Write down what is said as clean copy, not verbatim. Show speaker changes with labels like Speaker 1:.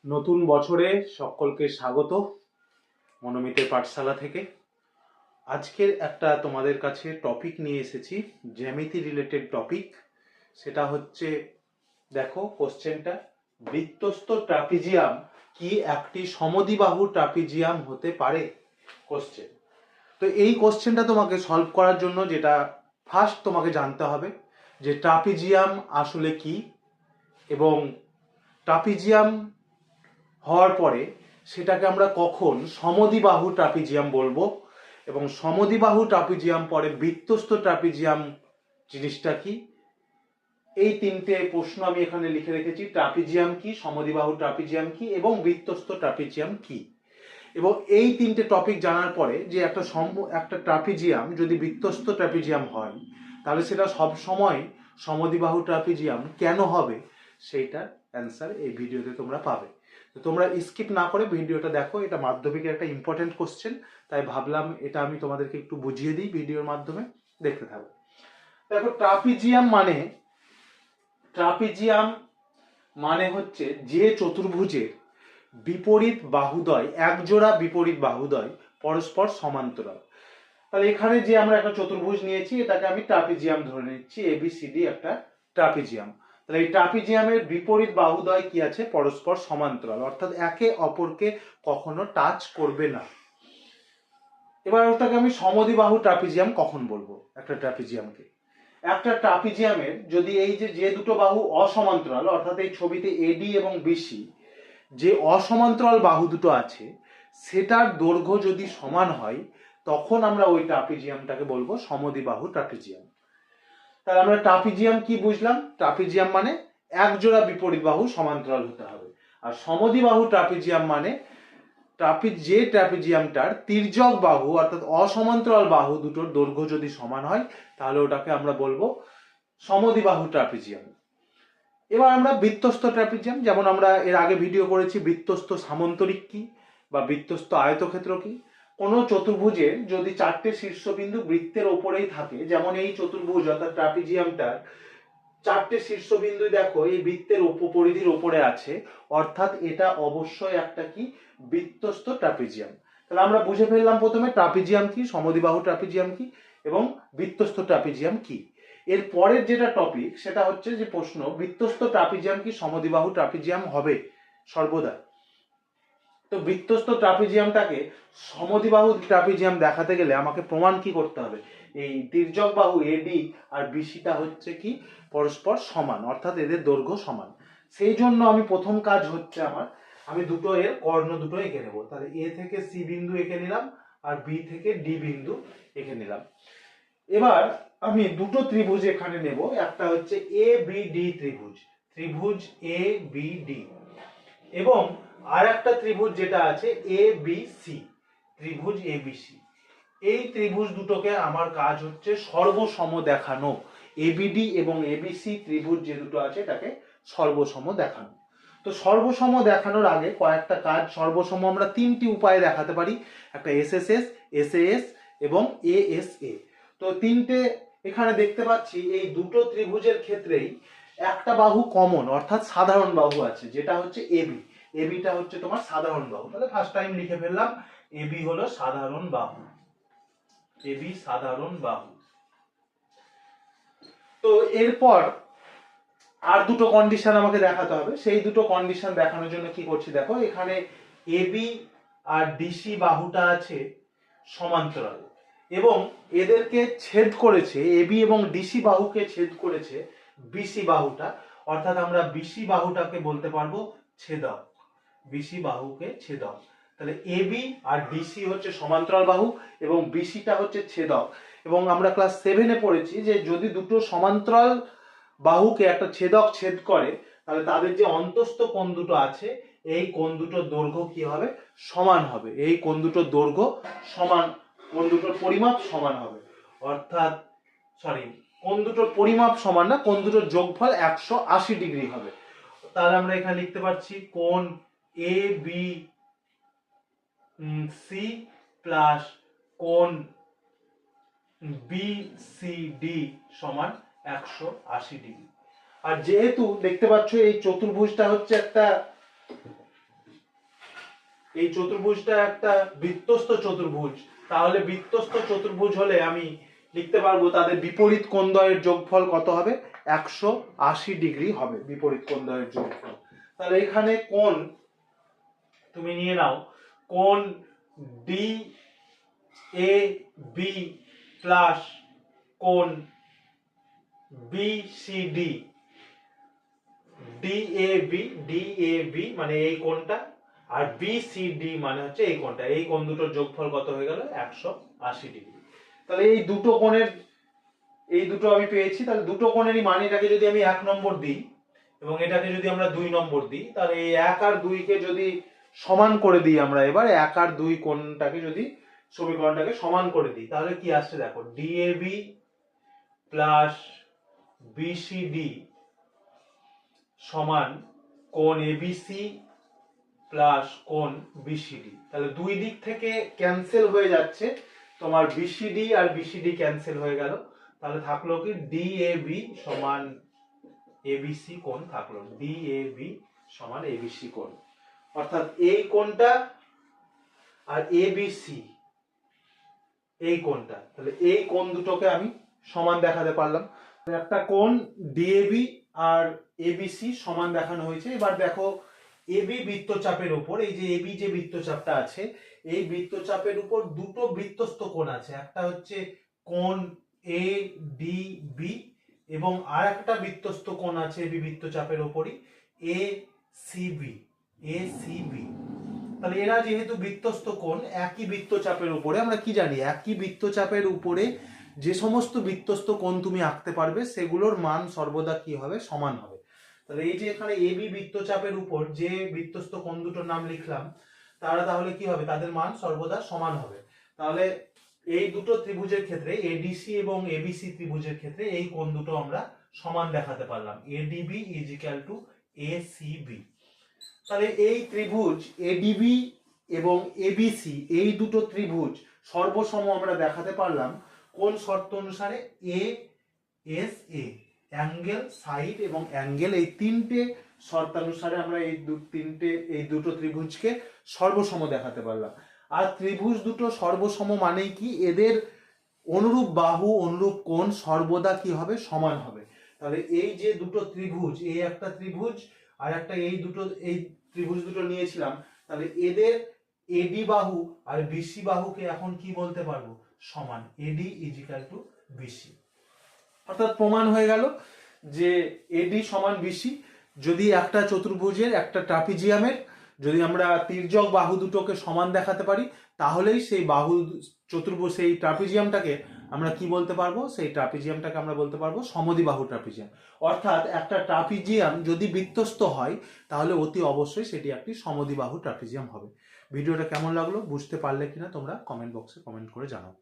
Speaker 1: নতুন বছরে সকলকে স্বাগত মনোমিতের পাঠশালা থেকে। আজকের একটা তোমাদের কাছে টপিক নিয়ে এসেছি, জ্যামিতি রিলেটেড টপিক। সেটা হচ্ছে, দেখো কোশ্চেনটা, বৃত্তস্থ ট্রাপিজিয়াম কি একটি সমদ্বিবাহু ট্রাপিজিয়াম হতে পারে? কোশ্চেন। তো এই কোশ্চেনটা তোমাকে সলভ করার জন্য যেটা ফার্স্ট তোমাকে জানতে হবে যে ট্রাপিজিয়াম আসলে কি, এবং ট্রাপিজিয়াম হওয়ার পরে সেটাকে আমরা কখন সমদ্বিবাহু ট্রাপিজিয়াম বলবো, এবং সমদ্বিবাহু ট্রাপিজিয়াম পরে বৃত্তস্থ ট্রাপিজিয়াম জিনিসটা কি। এই তিনটে প্রশ্ন আমি এখানে লিখে রেখেছি, ট্রাপিজিয়াম কি, সমদ্বিবাহু ট্রাপিজিয়াম কি এবং বৃত্তস্থ ট্রাপিজিয়াম কি। এবং এই তিনটে টপিক জানার পরে যে একটা ট্রাপিজিয়াম যদি বৃত্তস্থ ট্রাপিজিয়াম হয় তাহলে সেটা সব সময় সমদ্বিবাহু ট্রাপিজিয়াম কেন হবে, সেইটার অ্যান্সার এই ভিডিওতে তোমরা পাবে। তো তোমরা স্কিপ না করে ভিডিওটা দেখো, এটা মাধ্যমিকের একটা ইম্পর্টেন্ট কোশ্চেন, তাই ভাবলাম এটা আমি তোমাদেরকে একটু বুঝিয়ে দিই ভিডিওর মাধ্যমে, দেখতে থাকো। দেখো ট্রাপিজিয়াম মানে হচ্ছে যে চতুর্ভুজের বিপরীত বাহুদ্বয়, একজোড়া বিপরীত বাহুদ্বয় পরস্পর সমান্তরাল। তাহলে এখানে যে আমরা একটা চতুর্ভুজ নিয়েছি এটাকে আমি ট্রাপিজিয়াম ধরে নিচ্ছি, ABCD একটা ট্রাপিজিয়াম। তাহলে এই ট্রাপিজিয়ামের বিপরীত বাহুদ্বয় কি আছে? পরস্পর সমান্তরাল, অর্থাৎ একে অপরকে কখনো টাচ করবে না। এবার ওটাকে আমি সমদ্বিবাহু ট্রাপিজিয়াম কখন বলবো? একটা ট্রাপিজিয়ামের যদি এই যে দুটো বাহু অসমান্তরাল, অর্থাৎ এই ছবিতে AD এবং BC যে অসমান্তরাল বাহু দুটো আছে সেটার দৈর্ঘ্য যদি সমান হয় তখন আমরা ওই ট্রাপিজিয়ামটাকে বলবো সমদ্বিবাহু ট্রাপিজিয়াম। তাহলে আমরা ট্রাপিজিয়াম কি বুঝলাম? ট্রাপিজিয়াম মানে একজোড়া বিপরীত বাহু সমান্তরাল হতে হবে। আর সমদ্বিবাহু ট্রাপিজিয়াম মানে যে ট্রাপিজিয়ামটার তির্যক বাহু অর্থাৎ অসমান্তরাল বাহু দুটোর দৈর্ঘ্য যদি সমান হয় তাহলে ওটাকে আমরা বলবো সমদ্বিবাহু ট্রাপিজিয়াম। এবার আমরা বৃত্তস্থ ট্রাপিজিয়াম, যেমন আমরা এর আগে ভিডিও করেছি বৃত্তস্থ সামন্তরিক কি বা বৃত্তস্থ আয়তক্ষেত্র কি। কোনো চতুর্ভুজের যদি চারটে শীর্ষবিন্দু বৃত্তের ওপরেই থাকে, যেমন এই চতুর্ভুজ অর্থাৎ ট্রাপিজিয়ামটার চারটে শীর্ষবিন্দু দেখো এই বৃত্তের পরিধির ওপরে আছে, অর্থাৎ এটা অবশ্যই একটা কি বৃত্তস্থ ট্রাপিজিয়াম। তাহলে আমরা বুঝে ফেললাম প্রথমে ট্রাপিজিয়াম কি, সমদ্বিবাহু ট্রাপিজিয়াম কি এবং বৃত্তস্থ ট্রাপিজিয়াম কি। এর পরের যেটা টপিক সেটা হচ্ছে যে প্রশ্ন, বৃত্তস্থ ট্রাপিজিয়াম কি সমদ্বিবাহু ট্রাপিজিয়াম হবে সর্বদা? তো বৃত্তস্থ ট্রাপিজিয়ামটাকে সমদ্বিবাহু ট্রাপিজিয়াম দেখাতে গেলে আমাকে প্রমাণ কি করতে হবে? এই তির্যক বাহু AD আর BCটা হচ্ছে কি পরস্পর সমান, অর্থাৎ এদের দৈর্ঘ্য সমান। সেই জন্য আমি প্রথম কাজ হচ্ছে আমি দুটো এর কর্ণ দুটো এঁকে নেবো। তাহলে A থেকে C বিন্দু এঁকে নিলাম আর B থেকে D বিন্দু এঁকে নিলাম। এবার আমি দুটো ত্রিভুজ এখানে নেব, একটা হচ্ছে ABD ত্রিভুজ ABD, এবং আর একটা ত্রিভুজ যেটা আছে ABC ত্রিভুজ ABC। এই ত্রিভুজ দুটোকে আমার কাজ হচ্ছে সর্বসম দেখানো। ABD এবং ABC ত্রিভুজ যে দুটো আছে তাকে সর্বসম দেখানো। তো সর্বসম দেখানোর আগে কয়েকটা কাজ, সর্বসম আমরা তিনটি উপায়ে দেখাতে পারি, একটা SSS, SAS এবং ASA। তো তিনটে এখানে দেখতে পাচ্ছি এই দুটো ত্রিভুজের ক্ষেত্রেই একটা বাহু কমন অর্থাৎ সাধারণ বাহু আছে, যেটা হচ্ছে ABটা হচ্ছে তোমার সাধারণ বাহু। তাহলে ফার্স্ট টাইম লিখে ফেললাম AB হলো সাধারণ বাহু, AB সাধারণ বাহু। তো এরপর আর দুটো কন্ডিশন আমাকে দেখাতে হবে, সেই দুটো কন্ডিশন দেখানোর জন্য কি করছি দেখো, এখানে AB আর DC বাহুটা আছে সমান্তরাল এবং এদেরকে ছেদ করেছে, AB এবং DC বাহুকে ছেদ করেছে BC বাহুটা, অর্থাৎ আমরা BC বাহুটাকে বলতে পারবো ছেদক, BC বাহুকে ছেদক। তাহলে AB আর DC হচ্ছে সমান্তরাল বাহু এবং BCটা হচ্ছে ছেদক। এবং আমরা ক্লাস 7-এ পড়েছি যে যদি দুটো সমান্তরাল বাহুকে একটা ছেদক ছেদ করে তাহলে তাদের যে অন্তস্থ কোণ দুটো আছে এই কোণ দুটোর দৈর্ঘ্য কি হবে? সমান হবে। এই কোণ দুটোর দৈর্ঘ্য সমান, কোণ দুটোর পরিমাপ সমান হবে, অর্থাৎ কোণ দুটোর পরিমাপ সমান না, কোণ দুটোর যোগফল 180 ডিগ্রি হবে। তাহলে আমরা এখানে লিখতে পারছি কোণ ABC প্লাস কোণ BCD সমান 180 ডিগ্রি। আর যেহেতু দেখতে পাচ্ছ এই চতুর্ভুজটা হচ্ছে একটা এই চতুর্ভুজটা একটা বৃত্তস্থ চতুর্ভুজ, তাহলে বৃত্তস্থ চতুর্ভুজ হলে আমি লিখতে পারবো তাদের বিপরীত কোণদ্বয়ের যোগফল কত হবে, 180 ডিগ্রি হবে বিপরীত কোণদ্বয়ের যোগফল। তাহলে এখানে কোণ তুমি নিয়ে নাও, কোণ ডি এ বি প্লাস কোণ বিসিডি, ডিএবি মানে এই কোণটা, আর বিসিডি মানে হচ্ছে এই কোণটা, এই কোণ দুটোর যোগফল কত হয়ে গেল, 180 ডিগ্রি। তাহলে এই দুটো কোণের, এই দুটো আমি পেয়েছি, তাহলে দুটো কোণেরই মান, এটাকে যদি আমি 1 নম্বর দিই এবং এটাকে যদি আমরা 2 নম্বর দিই, তাহলে এই 1 আর 2 কে যদি সমান করে দিই আমরা, এবার 1 আর 2 কোণটাকে যদি সমীকরণটাকে সমান করে দিই, তাহলে কি আসছে দেখো, ডিএবি প্লাস বিসিডি সমান কোণ এবিসি প্লাস কোণ বিসিডি। তাহলে দুই দিক থেকে ক্যান্সেল হয়ে যাচ্ছে, তোমার বিসিডি আর বিসিডি ক্যান্সেল হয়ে গেল, তাহলে থাকলো কি ডিএবি সমান এবিসি কোণ থাকলো, ডিএবি সমান এবিসি কোণ। অর্থাৎ এই কোণটা আর এবিসি এই কোণটা, তাহলে এই কোণ দুটোকে আমি সমান দেখাতে পারলাম। একটা কোণ ডিএবি আর এবিসি সমান দেখানো হয়েছে। এবার দেখো এবি বৃত্তচাপের উপর, এই যে এবি যে বৃত্তচাপটা আছে, এই বৃত্তচাপের উপর দুটো বৃত্তস্থ কোণ আছে, একটা হচ্ছে কোণ এ ডি বি এবং আর একটা বৃত্তস্থ কোণ আছে এবি বৃত্তচাপের উপরই, এ সিবি, এ সিবি। তাহলে এরা যেহেতু বৃত্তস্থ কোণ, একই বৃত্তচাপের উপরে, আমরা কি জানি একই বৃত্তচাপের উপরে যে সমস্ত বৃত্তস্থ কোণ তুমি আঁকতে পারবে সেগুলোর মান সর্বদা কি হবে, সমান হবে। তাহলে এই যে এখানে এবি বৃত্তচাপের উপর যে বৃত্তস্থ কোণ দুটোর নাম লিখলাম, তারা তাহলে কি হবে, তাদের মান সর্বদা সমান হবে। তাহলে এই দুটো ত্রিভুজের ক্ষেত্রে, এডিসি এবং এবিসি ত্রিভুজের ক্ষেত্রে এই কোণ দুটো আমরা সমান দেখাতে পারলাম, ADB is equal two ACB. তাহলে এই ত্রিভুজ এডিবি এবং এবিসি এই দুটো ত্রিভুজ সর্বসম আমরা দেখাতে পারলাম কোন শর্ত অনুসারে, A S A angle, side এবং অ্যাঙ্গেল, এই তিনটে শর্তানুসারে আমরা এই দুটো ত্রিভুজকে সর্বসম দেখাতে পারলাম। আর ত্রিভুজ দুটো সর্বসম মানেই কি, এদের অনুরূপ বাহু অনুরূপ কোণ সর্বদা কি হবে, সমান হবে। তাহলে এই যে দুটো ত্রিভুজ, এই একটা ত্রিভুজ আর একটা এই ত্রিভুজ দুটো নিয়েছিলাম, তাহলে এদের এডি বাহু আর বিসি বাহুকে এখন কি বলতে পারবো, সমান, AD is equal to BC. অর্থাৎ প্রমাণ হয়ে গেল যে এডি সমান বিসি। যদি একটা চতুর্ভুজের, একটা ট্রাপিজিয়ামের যদি আমরা তির্যক বাহু দুটোকে সমান দেখাতে পারি, তাহলেই সেই বাহু চতুর্ভুজ, সেই ট্রাপিজিয়ামটাকে আমরা কি বলতে পারবো, সেই ট্রাপিজিয়ামটাকে আমরা বলতে পারবো সমদ্বিবাহু ট্রাপিজিয়াম। অর্থাৎ একটা ট্রাপিজিয়াম যদি বৃত্তস্থ হয়, তাহলে অতি অবশ্যই সেটি একটি সমদ্বিবাহু ট্রাপিজিয়াম হবে। ভিডিওটা কেমন লাগলো, বুঝতে পারলে কিনা তোমরা কমেন্ট বক্সে কমেন্ট করে জানাও।